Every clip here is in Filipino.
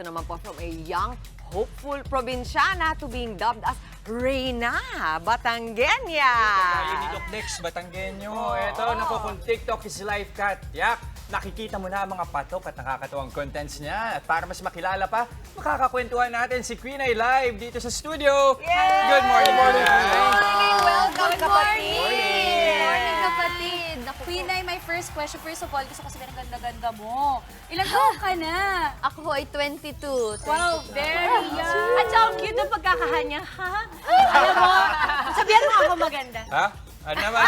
naman po from a young, hopeful probinsyana to being dubbed as Reyna Batangueña. Dahil ni Doc Dex, Batanggenyo. Ito, naku, kung TikTok is live cat, yak, nakikita mo na ang mga patok at nakakatuwang contents niya. At para mas makilala pa, makakakwentuhan natin si Queen Ay live dito sa studio. Yay! Good morning, Queen Ay. Welcome, Good kapatid! morning! Morning, kapatid! Queen Ay, my first question. First of all, gusto ko sabihin ang ganda-ganda mo. Ilang taon ka na? Ako ho ay 22. Wow, very young. At saka ang cute ng pagkakahanya, ha? Alam mo, sabihan mo ako maganda. Ha? Ano naman?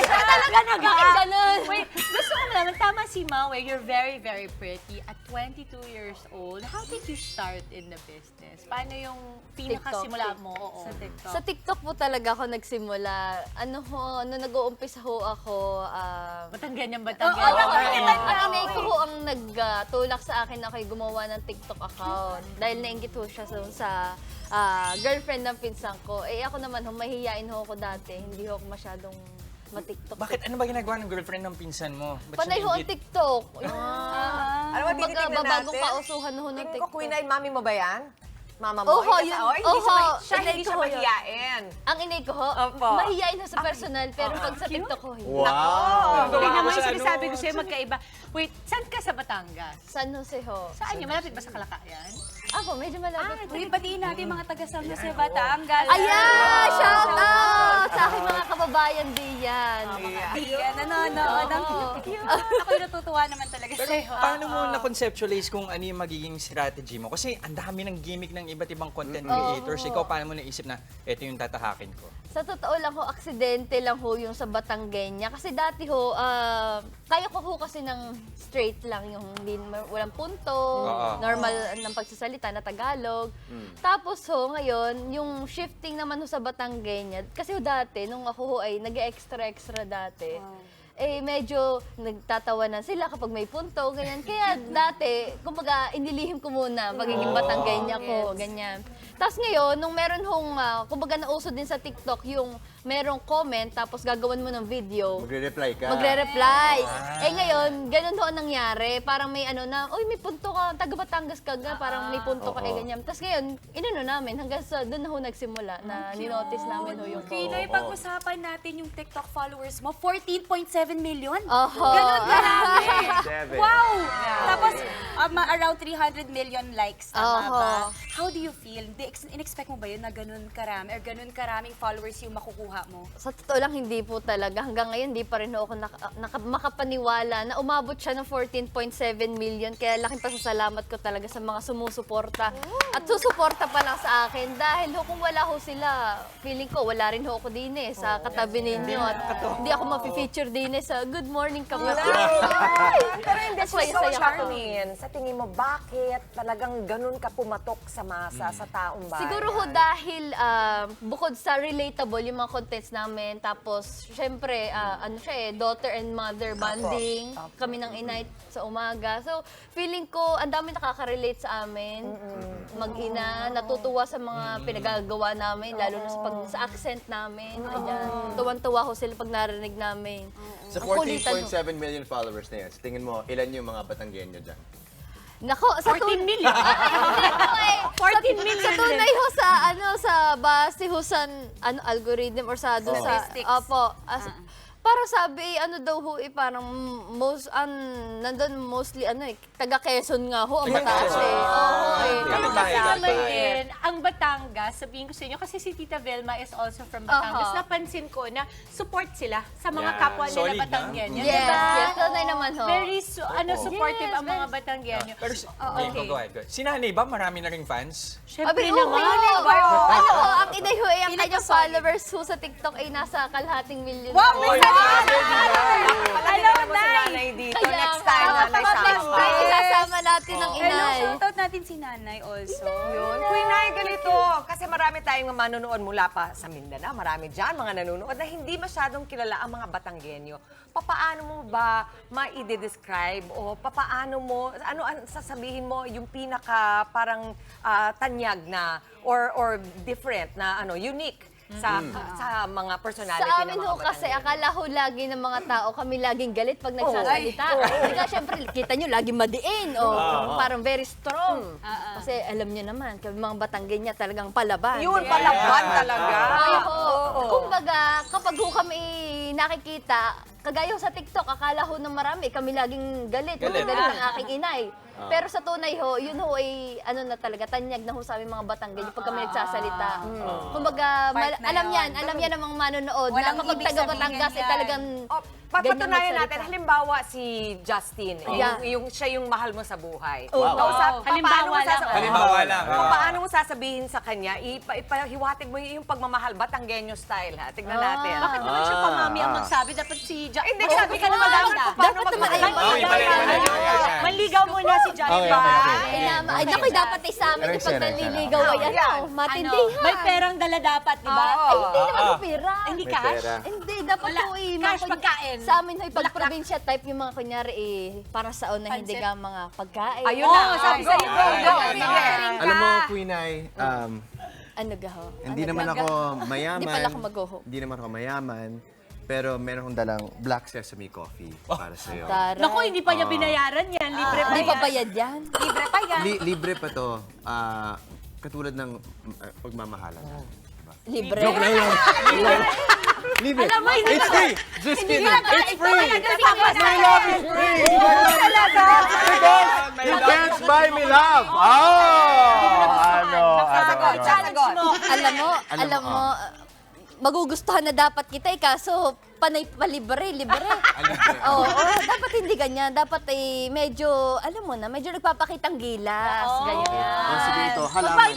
Siya talaga Bakit ganun? Wait, gusto ko malaman, tama si Maue, you're very, very pretty. At 22 years old, how did you start in the business? Paano yung pinakasimula mo? Oo. Sa TikTok. Sa TikTok po talaga ako nagsimula. Nung nag-uumpisa ho ako, Batanggenyan, ang Batanggenyan. inay ko ho ang nagtulak sa akin na ako'y gumawa ng TikTok account. Dahil nainggit ho siya sa girlfriend ng pinsan ko. Eh ako naman, mahihiyain ho ako dati. Hindi ho ako masyadong ma-TikTok. Bakit? Ano ba ginagawa ng girlfriend ng pinsan mo? Ba't Panay ho ang sinigit? TikTok. Ano ba, tinitignan Bagong natin? kausuhan ho ng Tingin ko, TikTok. Queen Ay, mami mo ba yan? Mama mo? Oho, Hindi yun. siya- hindi siya, Oho, siya inay hindi ko siya ho yun. mahiyain. Ang inay ko ho, Opo. mahihiyain ho sa personal, pero pag sa TikTok ho, hindi. Wow! Tingnan mo Sa yung ano? sinasabi ko sa'yo, magkaiba. Wait, saan ka sa Batangas? San Jose ho. Saan yun? Malapit ba sa Kalakayan? Ako, medyo malapit. Uy, batiin natin mga taga San Jose, Batangas. Ayan! Shout out! Sa aking mga kababayan din yan. Ayan, nanonood. Ang cute. Ako'y natutuwa naman talaga Pero sa'yo. paano mo na-conceptualize kung ano yung magiging strategy mo? Kasi ang dami ng gimmick ng iba't ibang content creators. Ikaw, paano mo naisip na ito yung tatahakin ko? Sa totoo lang ho, aksidente lang ho yung sa Batangueña. Kasi dati ho, kaya ko ho kasi ng straight lang yung walang punto, Oo. normal ng pagsasalita na Tagalog. Tapos ho, ngayon, yung shifting naman ho sa Batangueña, kasi ho dati, nung ako ho ay nag-extra dati, eh medyo nagtatawanan sila kapag may punto, ganyan. Kaya dati, kumbaga, inilihim ko muna pagiging Batangueña ko, ganyan. Tapos ngayon, nung meron hong, kumbaga nauso din sa TikTok, yung merong comment, tapos gagawan mo ng video, Magre-reply ka. magre-reply. Eh ngayon, ganun ho ang nangyari. Parang may ano na, uy, may punto ka, taga Batangas ka ga, parang may punto ka, eh ganyan. Tapos ngayon, inano namin, hanggang sa doon na ho nagsimula, na ninotice namin ho yung Queen Ay, pag-usapan natin yung TikTok followers mo, 14.7 million. Oho. Ganon karami. Seven. Wow! Tapos, around 300 million likes, tama Oho. ba? How do you feel? In-expect mo ba yun na ganun karami or ganun karaming followers yung makukuha mo? Sa totoo lang, hindi po talaga. Hanggang ngayon, hindi pa rin ako makapaniwala na umabot siya ng 14.7 million. Kaya laking pasasalamat ko talaga sa mga sumusuporta. At susuporta pa lang sa akin. Dahil ho, kung wala ho sila, feeling ko, wala rin ho ako din sa katabi ninyo. At hindi ako mafe-feature din sa Good Morning Kapatid. Pero hindi, so Saya-saya ko. charming. Sa tingin mo, bakit talagang ganun ka pumatok sa masa, sa taong bayan? Siguro ho dahil bukod sa relatable yung mga contents namin, tapos syempre, ano siya daughter and mother bonding, kami ng inay sa umaga. So, feeling ko, ang dami nakaka-relate sa amin. Mag-ina, natutuwa sa mga pinagagawa namin, lalo na sa accent namin. Ayan. Tuwan-tuwa ho sila pag narinig namin. Sa Ang kulitan ho. 14.7 million followers na yan, sa tingin mo, ilan yung mga Batanggenyo dyan? Nako, sa 14 million. 14 million. Sa tunay ho sa base ho sa algorithm or sa doon sa Statistics. opo. Para sabi daw ho parang nandun mostly taga Quezon nga ho ang mataas eh. Oo eh. Pero Bahay, kasama bahay. din ang Batangas, sabihin ko sa inyo, kasi si Tita Velma is also from Batangas. Aha. Napansin ko na support sila sa mga Yeah. kapwa nila Solid na. Batanggenyo. Yes, Diba? yes. Tunay naman ho. Very supportive ang mga Batanggenyo. Pero, okay. Go ahead. Si Nanay ba, marami na ring fans? Syempre Abi, naman. Ano ho, ang inay ho ay ang kanyang followers ho sa TikTok ay nasa kalahating milyon. Wow, Oy, may Hello, si Nanay dito. Kaya Next time, nga, Nanay next sama. time, isasama natin ang Hello, inay. shoutout natin si Nanay also. Yun. Queen Ay, ganito. Kasi marami tayong manonood mula pa sa Mindanao. Marami dyan, mga nanonood na hindi masyadong kilala ang mga Batanggenyo. Papaano mo ba ma-i-describe o papaano mo, ano ang sasabihin mo yung pinaka parang tanyag na or different na unique sa mga personality Sa ng amin mga ho kasi, Batangueño? akala ho lagi ng mga tao, kami laging galit pag nagsasalita. Kasi nga, syempre, kita nyo, laging madiin. O, parang very strong. Kasi alam nyo naman, kami mga Batanggenya talagang palaban. Yun, palaban talaga. Oo. Kumbaga, kapag ho kami nakikita, kagaya ho sa TikTok, akala ho ng marami, kami laging galit. Galit. Galit ng aking inay. Pero sa tunay ho, yun ho ay ano na talaga, tanyag na ho sa aming mga Batanggenya pag kami nagsasalita. Kumbaga, alam yan ng mga manonood na Walang kapag ibig taga Batangas ay sabihin yan. talagang Oh, papatunayan ganyan natin, magsalita. halimbawa si Justin, Yeah. siya yung mahal mo sa buhay. Wow. Halimbawa lang. Halimbawa lang. Paano mo sasabihin sa kanya, ipahiwatig mo yung pagmamahal, Batanggenyo style ha? Tignan natin. Bakit naman siya pa mami ang nagsabi? Dapat si Justin. Hindi, sabi ka naman dapat. paano Dapat naman magmahal. ay- Okay, balik. Manligaw muna si Justin. Ay, naku, dapat ay sa amin yung pag naliligaw ay ano, matindihan. May perang dala dapat, di ba? Oo. Ay, hindi naman ho pera. Hindi May cash? pera. Hindi, dapat Wala. po eh. Cash, mga pagkain. Sa amin ho, pag probinsya type, yung mga kunyari para sa una, hindi ka mga pagkain. Ayun na, sabi go, sa'yo, go, go. Sige. Alam mo, Queen Ay, Ano ga ho? hindi Ano naman ga? ako mayaman. Hindi pala ako mag-ho. Hindi naman ako mayaman. Pero meron akong dalang Black Sesame Coffee para sa'yo. Taray. Naku, hindi pa niya binayaran yan. Libre pa Hindi pa yan. bayad yan. Libre pa yan. Libre pa to. Katulad ng pagmamahalan. Libre. Joke lang yun. Libre. It's free. Just kidding. It's free. My love is free. You can't buy me love. Sasagot. Alam mo, magugustuhan na dapat kita kaso panay palibre, libre. Oo, dapat hindi ganyan. Dapat medyo, alam mo na, medyo nagpapakitang gilas. Ganyan. Sige ito, halaman.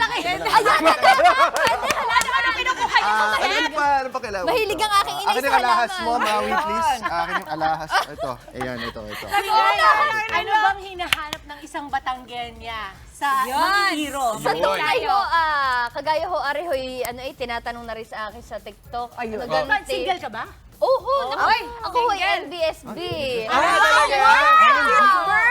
Ano pa kailangan? Mahilig ang aking inay Akin sa yung alahas halaman. mo, Maui, please. Akin yung alahas. Ito. Ayan, ito. Ano bang hinahanap ng isang Batanggenya sa mga hero? Sa tunay ho, kagaya ho, ari ho'y, tinatanong na rin sa akin sa TikTok. Ayun. Single ka ba? Oo, ako ho'y NBSB.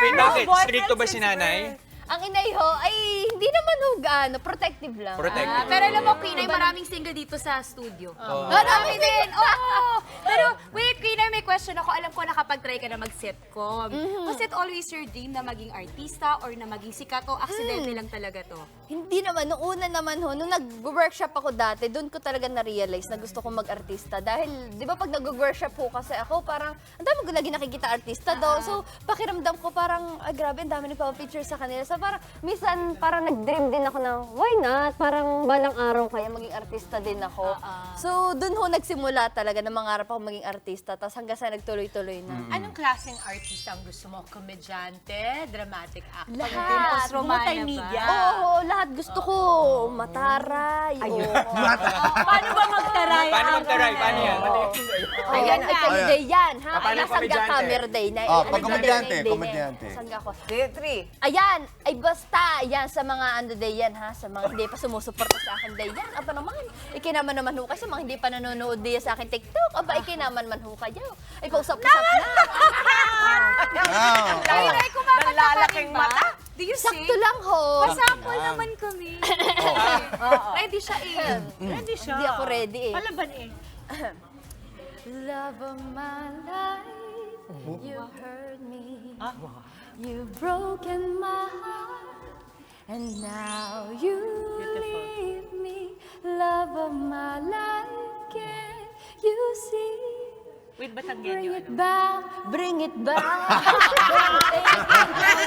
Wait, bakit? Stricto ba si nanay? Ang inay ho ay hindi naman ho gaano, protective lang. Protective. Pero alam mo, Queen, ay maraming single dito sa studio. Marami din. Oo! Pero wait, Queen, ay may question ako. Alam ko nakapag-try ka na mag-sitcom. Was it always your dream na maging artista or na maging sikat o aksidente lang talaga to? Hindi naman. Nung una naman ho, nung nag-workshop ako dati, doon ko talaga na-realize na gusto kong mag-artista. Dahil, di ba pag nag-workshop po kasi ako, parang, ang dami ko lagi nakikita artista doon. So, pakiramdam ko parang, grabe, ang dami nagpapapicture sa kanila. So, parang, minsan, parang nag-dream din ako na, why not? Parang balang araw kaya maging artista din ako. So, doon ho nagsimula talaga na mangarap ako maging artista. Tapos hanggang sa nagtuloy-tuloy na. Anong klaseng artista ang gusto mo? Komedyante, dramatic actor, Lahat. multimedia? Oo, lahat gusto ko. Mataray. Paano ba magtaray? Paano magtaray? Paano yan? Ayan, ay kayo day yan, ha? Paano Ayan, sangga komedyante? camera day na. Oh, Ano pag ba komedyante, day na yun? komedyante. Sangga ko. Sige, 3. Ayan, ay basta, ayan, sa mga ano day yan, ha? Sa mga hindi pa sumusuporta sa akin day yan. Aba naman, ikinaman naman ho kayo sa mga hindi pa nanonood day sa akin TikTok. Aba, ikinaman man ho kayo. Ay, pausap-usap na. Nalalaking mata. Do you sing? Sakto lang ho. Sample naman kami. Ready siya eh. Ready siya. Hindi ako ready eh. Palaban eh. Love of my life, you hurt me. You've broken my heart, and now you leave me. Love of my life, can you see? With Bring Batanggenyo. it back, bring it back.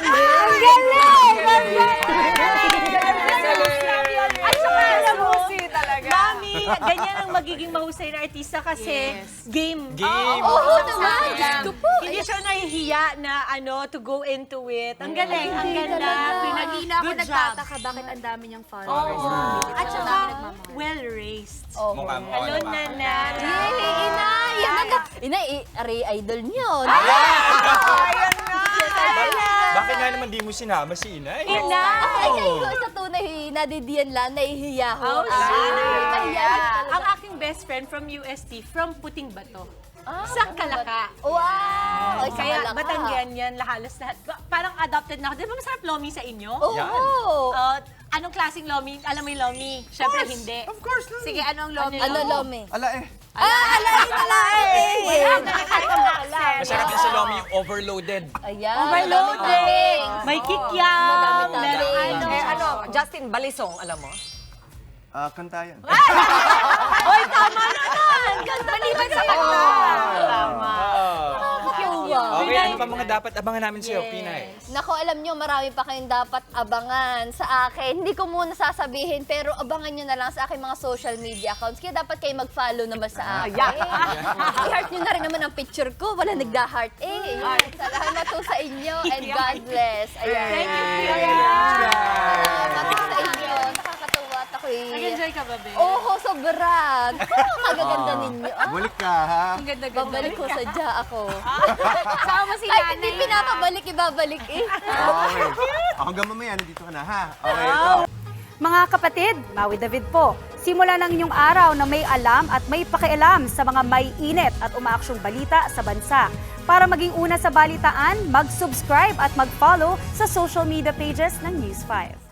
Ang galing! At saka alam mo, talaga. Mami, ganyan ang magiging mahusay na artista kasi game. Oo naman, gusto po. Hindi siya nahihiya na to go into it. Ang galing, ang ganda. Kanina ako Good job. nagtataka bakit ang dami niyang followers. At saka, well-raised. Mukhang Hello, naman. Nana. Yay, inay! Inay, ari idol niyo. Ayan na. Bakit nga naman di mo sinama si inay? Ay, kayo sa tunay, nadidiyan lang, nahihiya ho. Nahihiya Ang aking best friend from UST, from Puting Bato. Sa Kalaka. Wow! Ay, Kaya sa Malacca. Batanggen yan, halos lahat. Parang adopted na ako. Di ba masarap lomi sa inyo? Oo. Anong klaseng lomi? Alam mo yung lomi? Siyempre hindi. Of course lang. Sige, anong lomi? Ano, Lomi? Ala eh. Masarap din sa lomi yung overloaded. Ayan. Overloaded. May kikyam. Madami-dami. Meron Eh, ano, Justin Balisong, alam mo? Kantayan. Maliban sa kanta. Okay, ano pa mga dapat abangan namin sa'yo, Pinay? Nako, alam nyo, marami pa kayong dapat abangan sa akin. Hindi ko muna sasabihin, pero abangan nyo na lang sa aking mga social media accounts. Kaya dapat kayo mag-follow naman sa akin. I-heart nyo na rin naman ang picture ko. Wala nagda-heart. Salamat po sa inyo and God bless. Ayan. Thank you, Salamat po sa inyo. Nakakatuwa at ako'y... Nag-enjoy ka ba, babe? Oo, sobra. Kagaganda ninyo. Balik ka, ha? Ang ganda-ganda. Babalik ko sadya ako. Sama mo si Kahit nanay. hindi pinapabalik, ibabalik eh. Okay. Hanggang mamaya, nandito ka na, ha? Okay, ito. Mga kapatid, Maui David po. Simula ng inyong araw na may alam at may pakialam sa mga may init at umaaksyong balita sa bansa. Para maging una sa balitaan, mag-subscribe at mag-follow sa social media pages ng News 5.